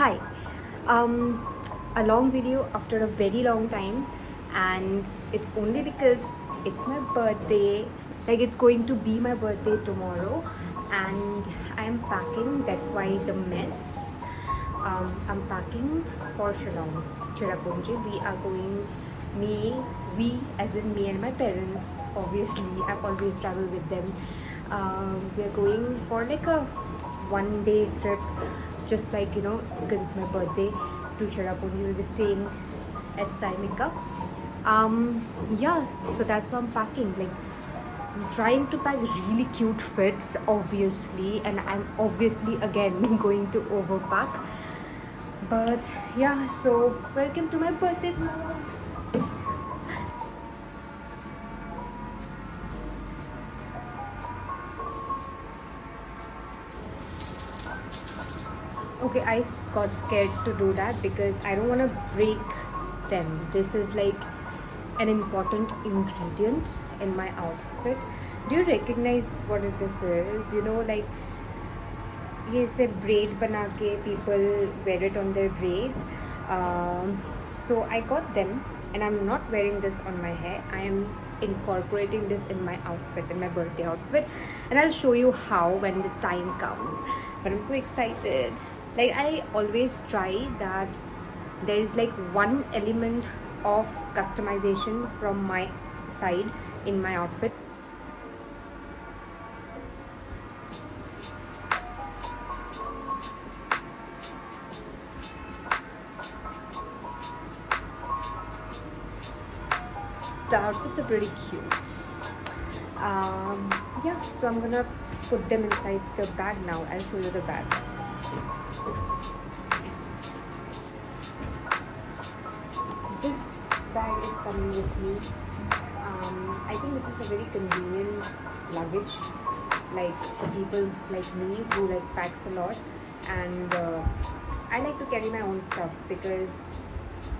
Hi. Um, a long video after a very long time, and it's only because it's my birthday. Like, it's going to be my birthday tomorrow, and I'm packing. That's why the mess. I'm packing for Shillong, Cherrapunjee. We are going. We as in me and my parents. Obviously, I've always traveled with them. We're going for like a 1 day trip, just like because it's my birthday, to Cherrapunjee. We'll be staying at Saimika. Yeah, so that's why I'm packing. Like, I'm trying to pack really cute fits, obviously, and I'm obviously again going to overpack. But yeah, so welcome to my birthday. Okay, I got scared to do that because I don't want to break them. This is like an important ingredient in my outfit. Do you recognize what this is? Like, ये से braid बना के people wear it on their braids. So I got them, and I'm not wearing this on my hair. I am incorporating this in my outfit, in my birthday outfit, and I'll show you how when the time comes. But I'm so excited. Like, I always try that there is like one element of customization from my side in my outfit. The outfits are pretty cute. Yeah, so I'm gonna put them inside the bag now. I'll show you the bag. This bag is coming with me. I think this is a very convenient luggage, like for people like me who like packs a lot, and I like to carry my own stuff because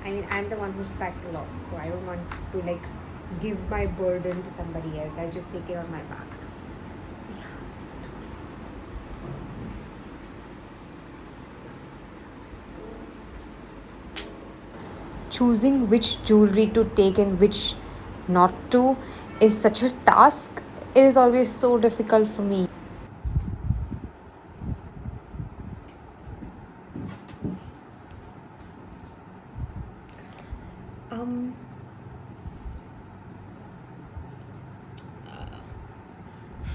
I'm the one who's packed a lot, so I don't want to like give my burden to somebody else. I'll just take it on my back. So yeah, let's do it. Choosing which jewelry to take and which not to is such a task. It is always so difficult for me. Um,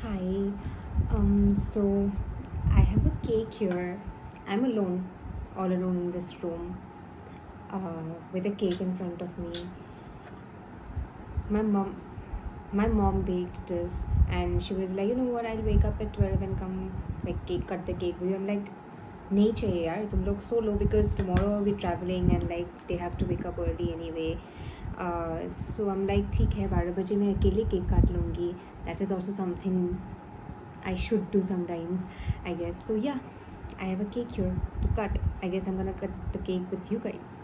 Hi. So I have a cake here. I'm alone, all alone in this room, with a cake in front of me. My mom, my mom baked this, and she was like, you know what? I'll wake up at 12 and come like cake cut the cake with you. I'm like, नहीं चाहिए यार, तुम लोग so low because tomorrow I'll be traveling and like they have to wake up early anyway. So I'm like, ठीक है 12 बजे मैं अकेले केक काट लूँगी. That is also something I should do sometimes, I guess. So yeah, I have a cake here to cut. I guess I'm gonna cut the cake with you guys.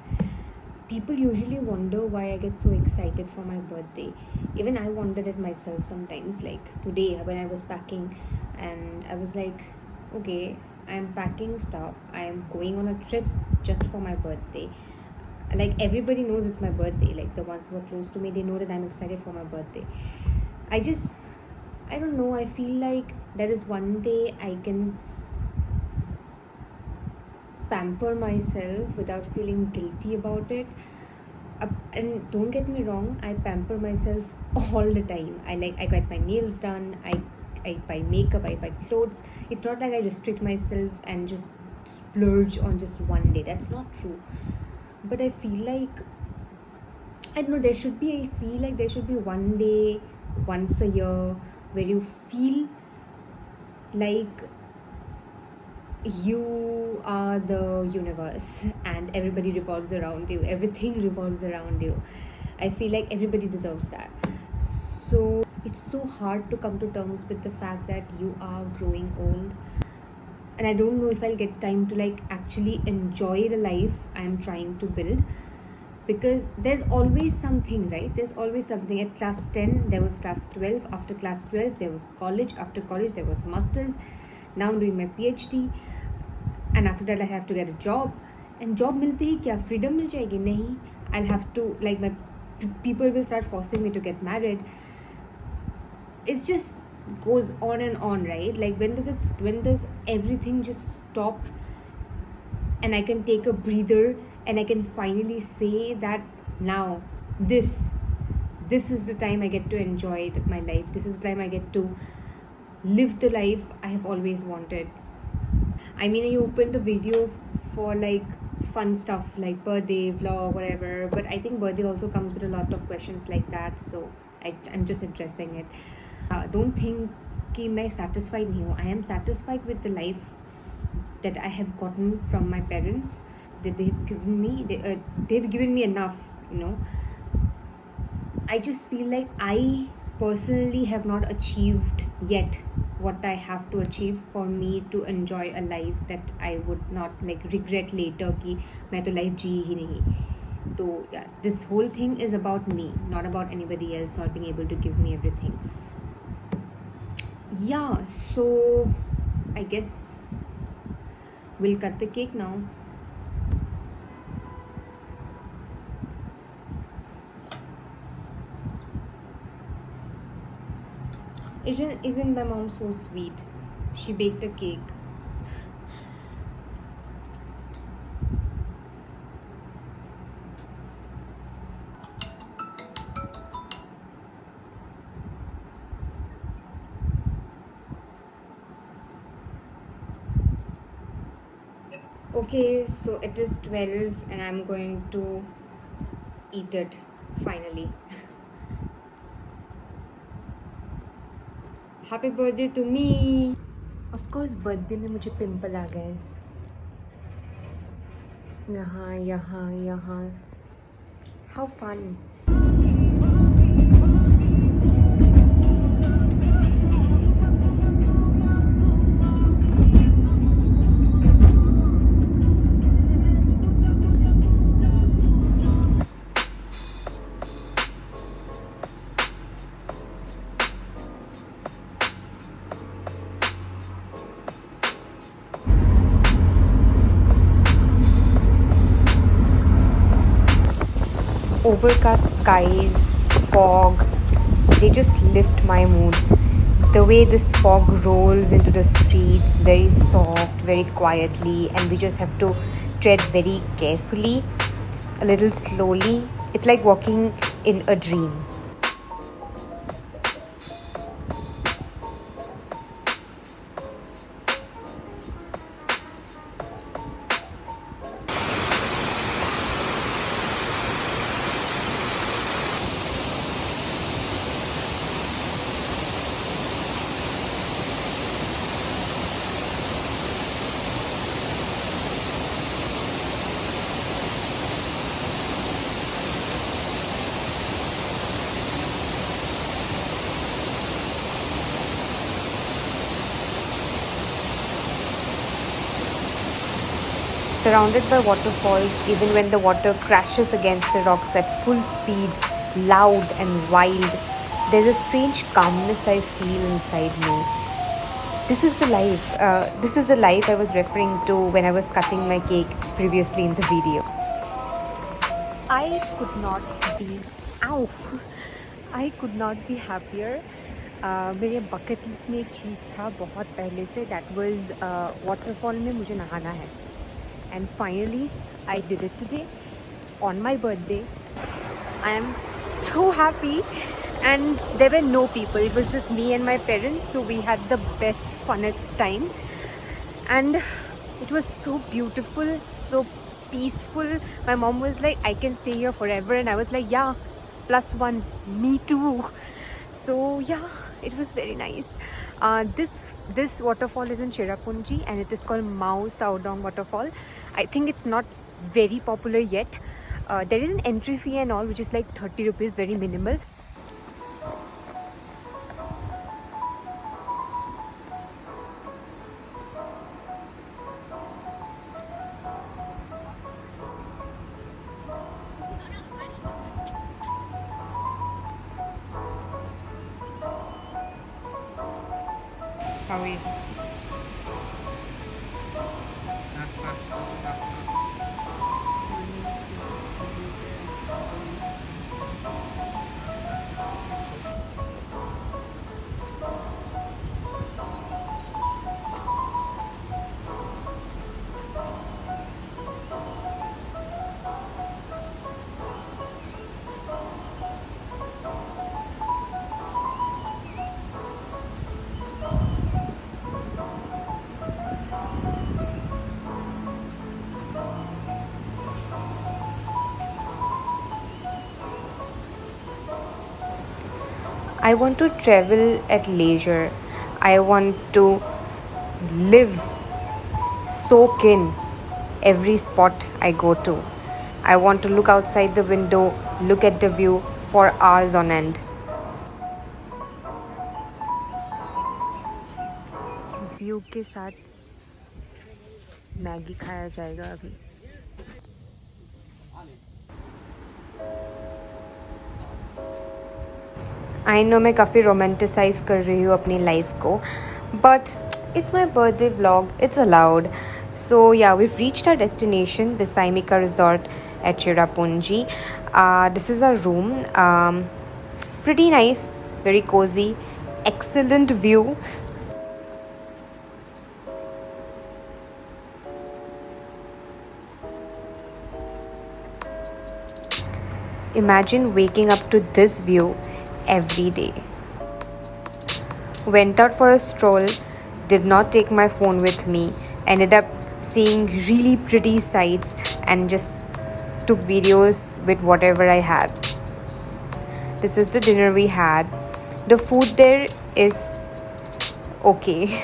People usually wonder why I get so excited for my birthday. Even I wondered it myself sometimes. Like today when I was packing, and I was like, okay, I'm packing stuff. I am going on a trip just for my birthday. Like, everybody knows it's my birthday. Like, the ones who are close to me, they know that I'm excited for my birthday. I don't know, I feel like there is one day I can pamper myself without feeling guilty about it. And don't get me wrong, I pamper myself all the time. I get my nails done, I buy makeup, I buy clothes. It's not like I restrict myself and just splurge on just one day. That's not true. But I feel like, I don't know, I feel like there should be one day once a year where you feel like you are the universe and everybody revolves around you, everything revolves around you. I feel like everybody deserves that. So it's so hard to come to terms with the fact that you are growing old, and I don't know if I'll get time to like actually enjoy the life I'm trying to build, because there's always something, right? There's always something. At class 10 there was class 12, after class 12 there was college, after college there was masters, now I'm doing my PhD, and after that I have to get a job. And job मिलते ही क्या freedom मिल जाएगी? नहीं, I have to like my people will start forcing me to get married. It just goes on and on, right? Like when does everything just stop and I can take a breather and I can finally say that now this this is the time I get to enjoy my life. This is the time I get to live the life I have always wanted. I mean, I opened a video for like fun stuff like birthday, vlog, whatever. But I think birthday also comes with a lot of questions like that. So I'm just addressing it. Don't think कि मैं satisfied नहीं हूँ. I am satisfied with the life that I have gotten from my parents. That they've given me. They've given me enough. You know. I just feel like I personally have not achieved yet what I have to achieve for me to enjoy a life that I would not like regret later कि मैं तो life जी ही नहीं. So yeah, this whole thing is about me, not about anybody else not being able to give me everything. Yeah, so I guess we'll cut the cake now. Isn't my mom so sweet? She baked a cake. Okay, so it is 12 and I'm going to eat it finally. Happy birthday to me. Of course, birthday में मुझे pimple आ गए यहाँ यहाँ यहाँ. How fun. Overcast skies, fog, they just lift my mood. The way this fog rolls into the streets, very soft, very quietly, and we just have to tread very carefully, a little slowly. It's like walking in a dream. Surrounded by waterfalls, even when the water crashes against the rocks at full speed, loud and wild, there's a strange calmness I feel inside me. This is the life. This is the life I was referring to when I was cutting my cake previously in the video. I could not be, ow, I could not be happier. मेरे bucket list में एक चीज़ था बहुत पहले से, that was waterfall में मुझे नहाना है. And finally, I did it today on my birthday. I am so happy, and there were no people. It was just me and my parents, so we had the best, funnest time. And it was so beautiful, so peaceful. My mom was like, I can stay here forever, and I was like, yeah, +1, me too. So yeah, it was very nice. This waterfall is in Cherrapunjee and it is called Mao Saudong Waterfall. I think it's not very popular yet. There is an entry fee and all, which is like 30 rupees, very minimal. How are you? I want to travel at leisure. I want to live, soak in every spot I go to. I want to look outside the window, look at the view for hours on end. View के साथ Maggi खाया जाएगा अभी. I know मैं काफ़ी romanticise कर रही हूँ अपनी लाइफ को, but it's my birthday vlog, it's allowed. So yeah, we've reached our destination, the Saimika resort at Cherrapunjee. This is our room. Pretty nice, very cozy, excellent view. Imagine waking up to this view every day. Went out for a stroll, did not take my phone with me, ended up seeing really pretty sights and just took videos with whatever I had. This is the dinner we had. The food there is okay.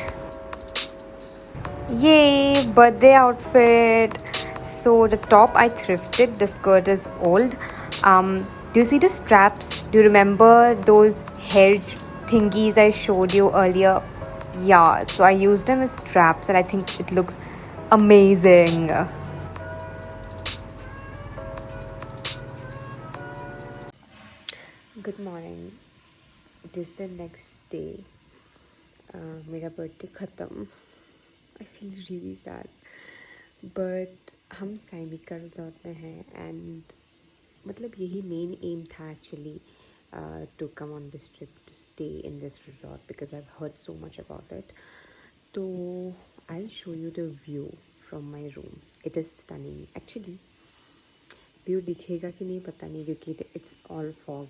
Yay, birthday outfit. So the top I thrifted, the skirt is old. Do you see the straps? Do you remember those hair thingies I showed you earlier? Yeah, so I used them as straps and I think it looks amazing. Good morning. It is the next day. मेरा birthday ख़त्म. I feel really sad. But हम साइमिका resort में हैं and मतलब यही main M था actually to come on this trip, to stay in this resort because I've heard so much about it. So I'll show you the view from my room. It is stunning. Actually, view दिखेगा कि नहीं पता नहीं क्योंकि it's all fog.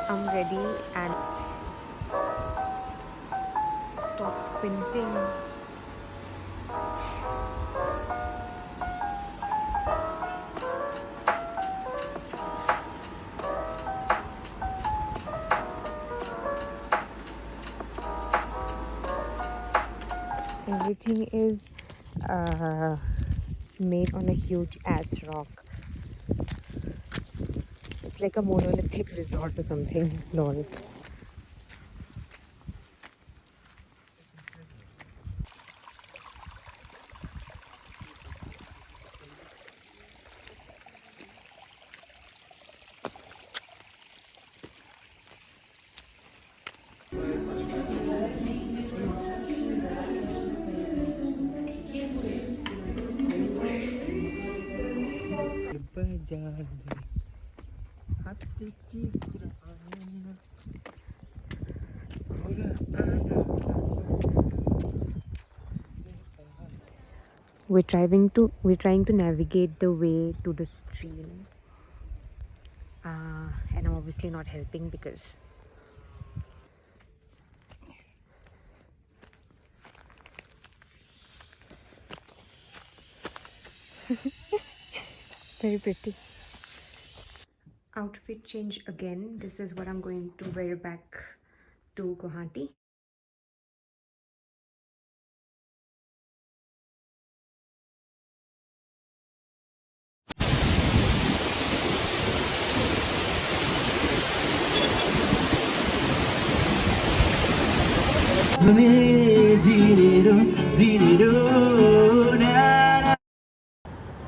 I'm ready and stop squinting. Everything is made on a huge ass rock. It's like a monolithic resort or something. Lol. We're trying to navigate the way to the stream, and I'm obviously not helping because very pretty. Outfit change again. This is what I'm going to wear back to Guwahati.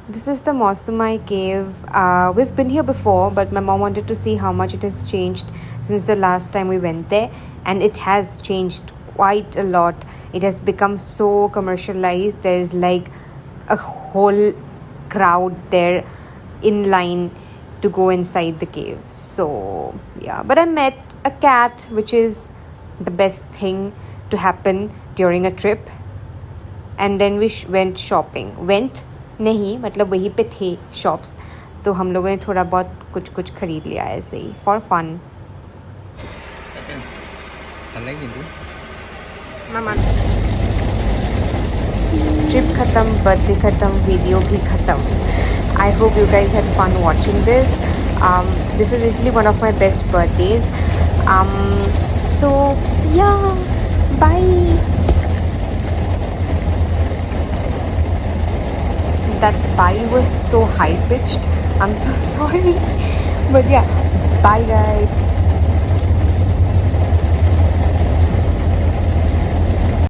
This is the Mausumai cave. We've been here before, but my mom wanted to see how much it has changed since the last time we went there, and it has changed quite a lot. It has become so commercialized. There's like a whole crowd there in line to go inside the cave. So yeah, but I met a cat, which is the best thing to happen during a trip. And then we went shopping. Went नहीं मतलब वहीं पे थे shops, तो हम लोगों ने थोड़ा बहुत कुछ कुछ खरीद लिया ऐसे ही for fun. Mama. Trip khatam, birthday khatam, video bhi khatam. I hope you guys had fun watching this. This is easily one of my best birthdays. Um, so yeah, bye. That bye was so high pitched. I'm so sorry. But yeah, bye guys.